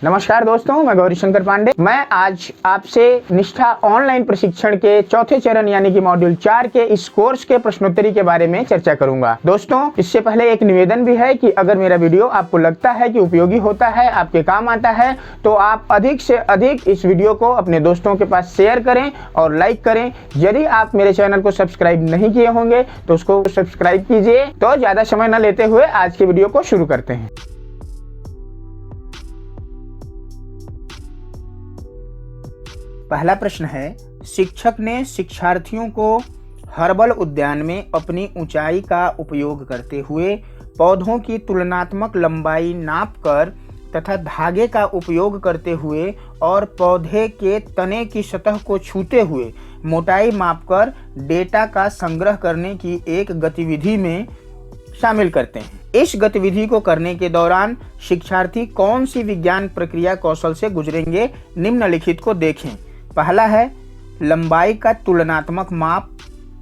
नमस्कार दोस्तों, मैं गौरी शंकर पांडे। मैं आज आपसे निष्ठा ऑनलाइन प्रशिक्षण के चौथे चरण यानी कि मॉड्यूल 4 के इस कोर्स के प्रश्नोत्तरी के बारे में चर्चा करूंगा। दोस्तों, इससे पहले एक निवेदन भी है कि अगर मेरा वीडियो आपको लगता है कि उपयोगी होता है, आपके काम आता है, तो आप अधिक से अधिक इस वीडियो को अपने दोस्तों के पास शेयर करें और लाइक करें। यदि आप मेरे चैनल को सब्सक्राइब नहीं किए होंगे तो उसको सब्सक्राइब कीजिए। तो ज्यादा समय न लेते हुए आज के वीडियो को शुरू करते हैं। पहला प्रश्न है, शिक्षक ने शिक्षार्थियों को हर्बल उद्यान में अपनी ऊंचाई का उपयोग करते हुए पौधों की तुलनात्मक लंबाई नापकर तथा धागे का उपयोग करते हुए और पौधे के तने की सतह को छूते हुए मोटाई मापकर डेटा का संग्रह करने की एक गतिविधि में शामिल करते हैं। इस गतिविधि को करने के दौरान शिक्षार्थी कौन सी विज्ञान प्रक्रिया कौशल से गुजरेंगे, निम्नलिखित को देखें। पहला है लंबाई का तुलनात्मक माप,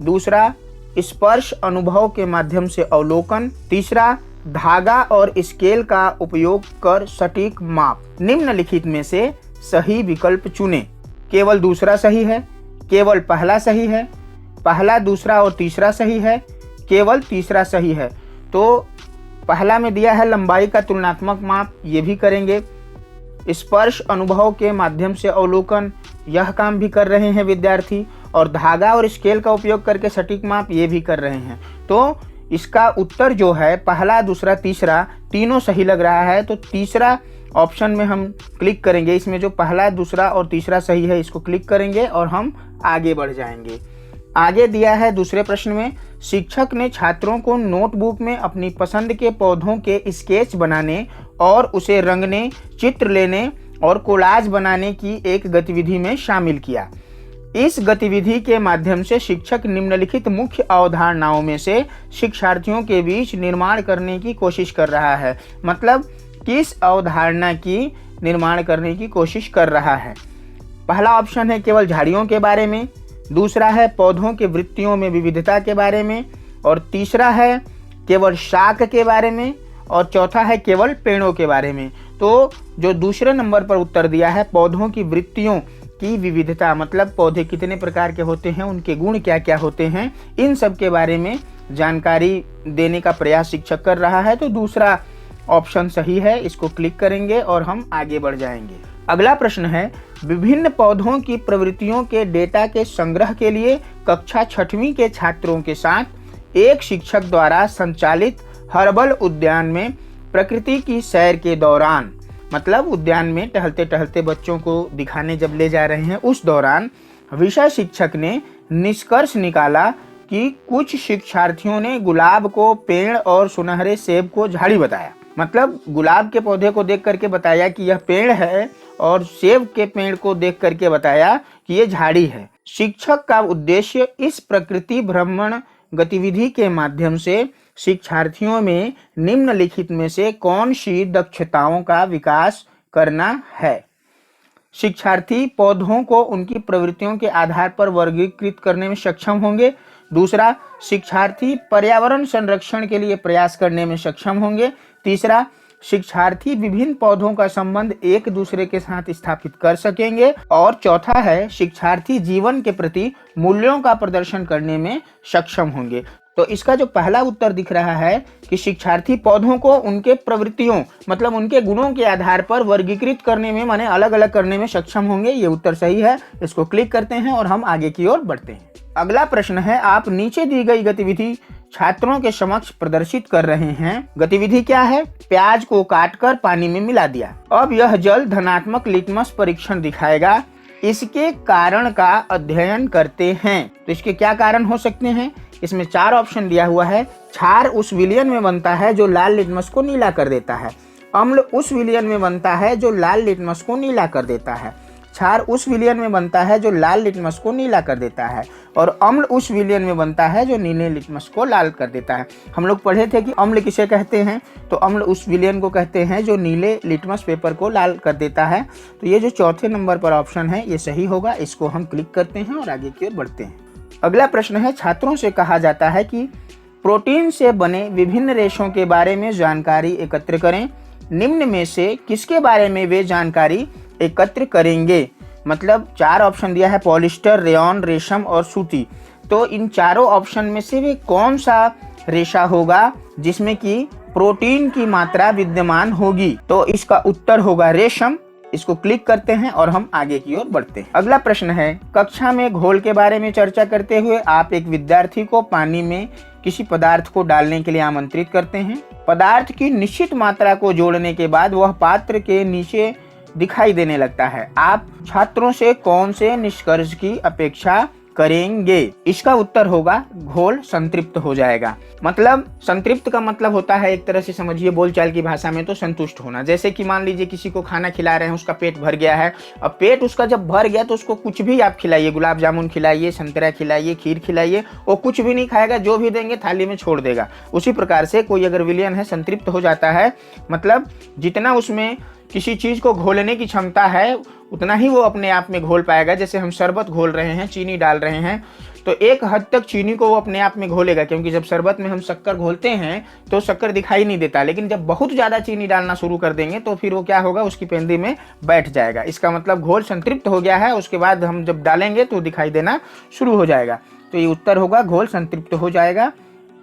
दूसरा स्पर्श अनुभव के माध्यम से अवलोकन, तीसरा धागा और स्केल का उपयोग कर सटीक माप। निम्नलिखित में से सही विकल्प चुनें। केवल दूसरा सही है, केवल पहला सही है, पहला, दूसरा और तीसरा सही है, केवल तीसरा सही है। तो पहला में दिया है लंबाई का तुलनात्मक माप, ये भी करेंगे। स्पर्श अनुभव के माध्यम से अवलोकन, यह काम भी कर रहे हैं विद्यार्थी। और धागा और स्केल का उपयोग करके सटीक माप, ये भी कर रहे हैं। तो इसका उत्तर जो है पहला, दूसरा, तीसरा तीनों सही लग रहा है। तो तीसरा ऑप्शन में हम क्लिक करेंगे। इसमें जो पहला, दूसरा और तीसरा सही है, इसको क्लिक करेंगे और हम आगे बढ़ जाएंगे। आगे दिया है दूसरे प्रश्न में, शिक्षक ने छात्रों को नोटबुक में अपनी पसंद के पौधों के स्केच बनाने और उसे रंगने, चित्र लेने और कोलाज बनाने की एक गतिविधि में शामिल किया। इस गतिविधि के माध्यम से शिक्षक निम्नलिखित मुख्य अवधारणाओं में से शिक्षार्थियों के बीच निर्माण करने की कोशिश कर रहा है। मतलब किस अवधारणा की निर्माण करने की कोशिश कर रहा है। पहला ऑप्शन है केवल झाड़ियों के बारे में, दूसरा है पौधों के वृत्तियों में विविधता के बारे में, और तीसरा है केवल शाक के बारे में, और चौथा है केवल पेड़ों के बारे में। तो जो दूसरे नंबर पर उत्तर दिया है पौधों की वृत्तियों की विविधता, मतलब पौधे कितने प्रकार के होते हैं, उनके गुण क्या क्या होते हैं, इन सब के बारे में जानकारी देने का प्रयास शिक्षक कर रहा है। तो दूसरा ऑप्शन सही है, इसको क्लिक करेंगे और हम आगे बढ़ जाएंगे। अगला प्रश्न है, विभिन्न पौधों की प्रवृत्तियों के डेटा के संग्रह के लिए कक्षा 6वीं के छात्रों के साथ एक शिक्षक द्वारा संचालित हर्बल उद्यान में प्रकृति की सैर के दौरान, मतलब उद्यान में टहलते टहलते बच्चों को दिखाने जब ले जा रहे हैं, उस दौरान विषय शिक्षक ने निष्कर्ष निकाला कि कुछ शिक्षार्थियों ने गुलाब को पेड़ और सुनहरे सेब को झाड़ी बताया। मतलब गुलाब के पौधे को देख करके बताया कि यह पेड़ है और सेब के पेड़ को देख करके बताया कि यह झाड़ी है। शिक्षक का उद्देश्य इस प्रकृति भ्रमण गतिविधि के माध्यम से शिक्षार्थियों में निम्नलिखित में से कौन सी दक्षताओं का विकास करना है। शिक्षार्थी पौधों को उनकी प्रवृत्तियों के आधार पर वर्गीकृत करने में सक्षम होंगे। दूसरा, शिक्षार्थी पर्यावरण संरक्षण के लिए प्रयास करने में सक्षम होंगे। तीसरा, शिक्षार्थी विभिन्न पौधों का संबंध एक दूसरे के साथ स्थापित कर सकेंगे। और चौथा है, शिक्षार्थी जीवन के प्रति मूल्यों का प्रदर्शन करने में सक्षम होंगे। तो इसका जो पहला उत्तर दिख रहा है कि शिक्षार्थी पौधों को उनके प्रवृत्तियों, मतलब उनके गुणों के आधार पर वर्गीकृत करने में, माने अलग अलग करने में सक्षम होंगे, ये उत्तर सही है। इसको क्लिक करते हैं और हम आगे की ओर बढ़ते हैं। अगला प्रश्न है, आप नीचे दी गई गतिविधि छात्रों के समक्ष प्रदर्शित कर रहे हैं। गतिविधि क्या है? प्याज को काटकर पानी में मिला दिया। अब यह जल धनात्मक लिटमस परीक्षण दिखाएगा। इसके कारण का अध्ययन करते हैं। तो इसके क्या कारण हो सकते हैं? इसमें 4 ऑप्शन दिया हुआ है। क्षार उस विलयन में बनता है जो लाल लिटमस को नीला कर देता है। अम्ल उस विलयन में बनता है जो लाल लिटमस को नीला कर देता है। क्षार उस विलयन में बनता है जो लाल लिटमस को नीला कर देता है, और अम्ल उस विलयन में बनता है जो नीले लिटमस को लाल कर देता है। हम लोग पढ़े थे कि अम्ल किसे कहते हैं, तो अम्ल उस विलयन को कहते हैं जो नीले लिटमस पेपर को लाल कर देता है। तो ये जो चौथे नंबर पर ऑप्शन है ये सही होगा। इसको हम क्लिक करते हैं और आगे की ओर बढ़ते हैं। अगला प्रश्न है, छात्रों से कहा जाता है कि प्रोटीन से बने विभिन्न रेशों के बारे में जानकारी एकत्र करें। निम्न में से किसके बारे में वे जानकारी एकत्र करेंगे। मतलब 4 ऑप्शन दिया है, पॉलिस्टर, रेयॉन, रेशम और सूती। तो इन चारों ऑप्शन में से वे कौन सा रेशा होगा जिसमें कि प्रोटीन की मात्रा विद्यमान होगी। तो इसका उत्तर होगा रेशम। इसको क्लिक करते हैं और हम आगे की ओर बढ़ते हैं। अगला प्रश्न है, कक्षा में घोल के बारे में चर्चा करते हुए आप एक विद्यार्थी को पानी में किसी पदार्थ को डालने के लिए आमंत्रित करते हैं। पदार्थ की निश्चित मात्रा को जोड़ने के बाद वह पात्र के नीचे दिखाई देने लगता है। आप छात्रों से कौन से निष्कर्ष की अपेक्षा करेंगे। इसका उत्तर होगा घोल संतृप्त हो जाएगा। मतलब संतृप्त का मतलब होता है, एक तरह से समझिए बोलचाल की भाषा में, तो संतुष्ट होना। जैसे कि मान लीजिए किसी को खाना खिला रहे हैं, उसका पेट भर गया है। अब पेट उसका जब भर गया तो उसको कुछ भी आप खिलाइए, गुलाब जामुन खिलाइए, संतरा खिलाइए, खीर खिलाइए, वो कुछ भी नहीं खाएगा, जो भी देंगे थाली में छोड़ देगा। उसी प्रकार से कोई अगर विलयन है, संतृप्त हो जाता है, मतलब जितना उसमें किसी चीज को घोलने की क्षमता है उतना ही वो अपने आप में घोल पाएगा। जैसे हम शरबत घोल रहे हैं, चीनी डाल रहे हैं, तो एक हद तक चीनी को वो अपने आप में घोलेगा, क्योंकि जब शरबत में हम शक्कर घोलते हैं तो शक्कर दिखाई नहीं देता, लेकिन जब बहुत ज़्यादा चीनी डालना शुरू कर देंगे तो फिर वो क्या होगा, उसकी पेंदी में बैठ जाएगा। इसका मतलब घोल संतृप्त हो गया है, उसके बाद हम जब डालेंगे तो दिखाई देना शुरू हो जाएगा। तो ये उत्तर होगा घोल संतृप्त हो जाएगा।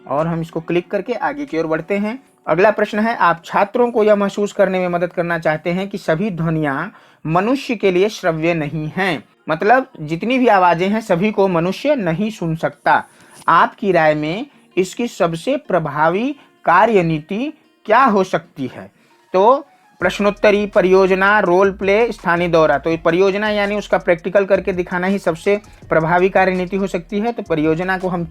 और हम इसको क्लिक करके आगे की ओर बढ़ते हैं। अगला प्रश्न है, आप छात्रों को यह महसूस करने में मदद करना चाहते हैं कि सभी ध्वनियां मनुष्य के लिए श्रव्य नहीं हैं। मतलब जितनी भी आवाजें हैं सभी को मनुष्य नहीं सुन सकता। आपकी राय में इसकी सबसे प्रभावी कार्यनीति क्या हो सकती है। तो प्रश्नोत्तरी, परियोजना, रोल प्ले, स्थानीय दौरा। तो परियोजना यानी उसका प्रैक्टिकल करके दिखाना ही सबसे प्रभावी कार्यनीति हो सकती है। तो परियोजना को हम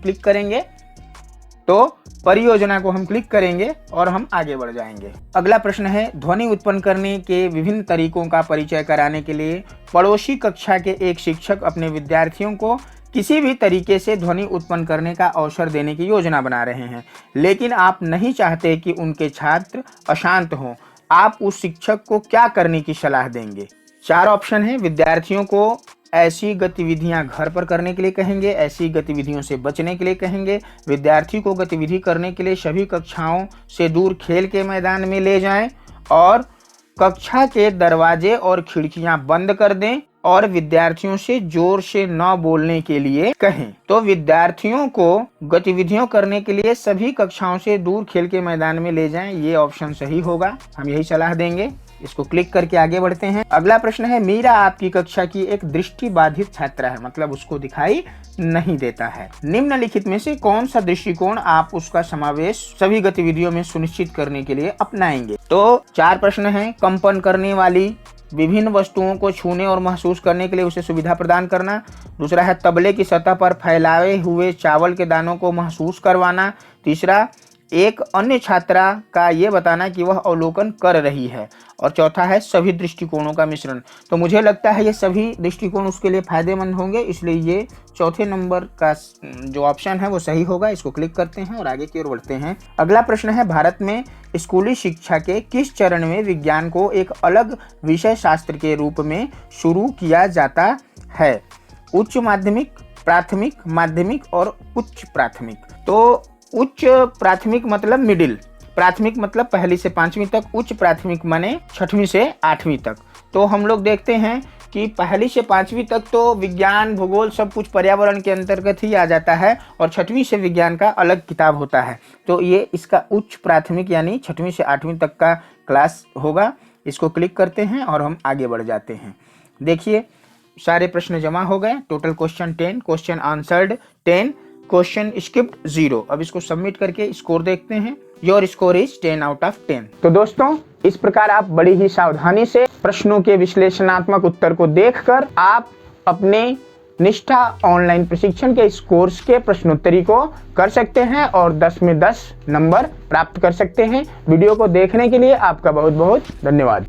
क्लिक करेंगे, और हम आगे बढ़ जाएंगे। अगला प्रश्न है, ध्वनि उत्पन्न करने के विभिन्न तरीकों का परिचय कराने के लिए पड़ोसी कक्षा के एक शिक्षक अपने विद्यार्थियों को किसी भी तरीके से ध्वनि उत्पन्न करने का अवसर देने की योजना बना रहे हैं, लेकिन आप नहीं चाहते कि उनके छात्र अशांत हों। आप उस शिक्षक को क्या करने की सलाह देंगे। 4 ऑप्शन है, विद्यार्थियों को ऐसी गतिविधियां घर पर करने के लिए कहेंगे, ऐसी गतिविधियों से बचने के लिए कहेंगे, विद्यार्थी को गतिविधि करने के लिए सभी कक्षाओं से दूर खेल के मैदान में ले जाएं, और कक्षा के दरवाजे और खिड़कियां बंद कर दें, और विद्यार्थियों से जोर से न बोलने के लिए कहें। तो विद्यार्थियों को गतिविधियों करने के लिए सभी कक्षाओं से दूर खेल के मैदान में ले जाएं, ये ऑप्शन सही होगा। हम यही सलाह देंगे। इसको क्लिक करके आगे बढ़ते हैं। अगला प्रश्न है, मीरा आपकी कक्षा की एक दृष्टि बाधित छात्रा है, मतलब उसको दिखाई नहीं देता है। निम्नलिखित में से कौन सा दृष्टिकोण आप उसका समावेश सभी गतिविधियों में सुनिश्चित करने के लिए अपनाएंगे। तो 4 प्रश्न हैं, कंपन करने वाली विभिन्न वस्तुओं को छूने और महसूस करने के लिए उसे सुविधा प्रदान करना। दूसरा है, तबले की सतह पर फैलाए हुए चावल के दानों को महसूस करवाना। तीसरा, एक अन्य छात्रा का ये बताना कि वह अवलोकन कर रही है। और चौथा है, सभी दृष्टिकोणों का मिश्रण। तो मुझे लगता है ये सभी दृष्टिकोण उसके लिए फायदेमंद होंगे, इसलिए ये चौथे नंबर का जो ऑप्शन है वो सही होगा। इसको क्लिक करते हैं और आगे की ओर बढ़ते हैं। अगला प्रश्न है, भारत में स्कूली शिक्षा के किस चरण में विज्ञान को एक अलग विषय शास्त्र के रूप में शुरू किया जाता है। उच्च माध्यमिक, प्राथमिक, माध्यमिक और उच्च प्राथमिक। तो उच्च प्राथमिक मतलब मिडिल, प्राथमिक मतलब 1ली से 5वीं तक, उच्च प्राथमिक माने 6वीं से 8वीं तक। तो हम लोग देखते हैं कि 1ली से 5वीं तक तो विज्ञान, भूगोल सब कुछ पर्यावरण के अंतर्गत ही आ जाता है, और 6वीं से विज्ञान का अलग किताब होता है। तो ये इसका उच्च प्राथमिक यानी 6वीं से 8वीं तक का क्लास होगा। इसको क्लिक करते हैं और हम आगे बढ़ जाते हैं। देखिए सारे प्रश्न जमा हो गए। Total question 10, question answered 10, question skipped 0। अब इसको सबमिट करके स्कोर देखते हैं। Your score is 10 out of 10। तो दोस्तों, इस प्रकार आप बड़ी ही सावधानी से प्रश्नों के विश्लेषणात्मक उत्तर को देखकर आप अपने निष्ठा ऑनलाइन प्रशिक्षण के इस कोर्स के प्रश्नोत्तरी को कर सकते हैं और 10 में 10 नंबर प्राप्त कर सकते हैं। वीडियो को देखने के लिए आपका बहुत बहुत धन्यवाद।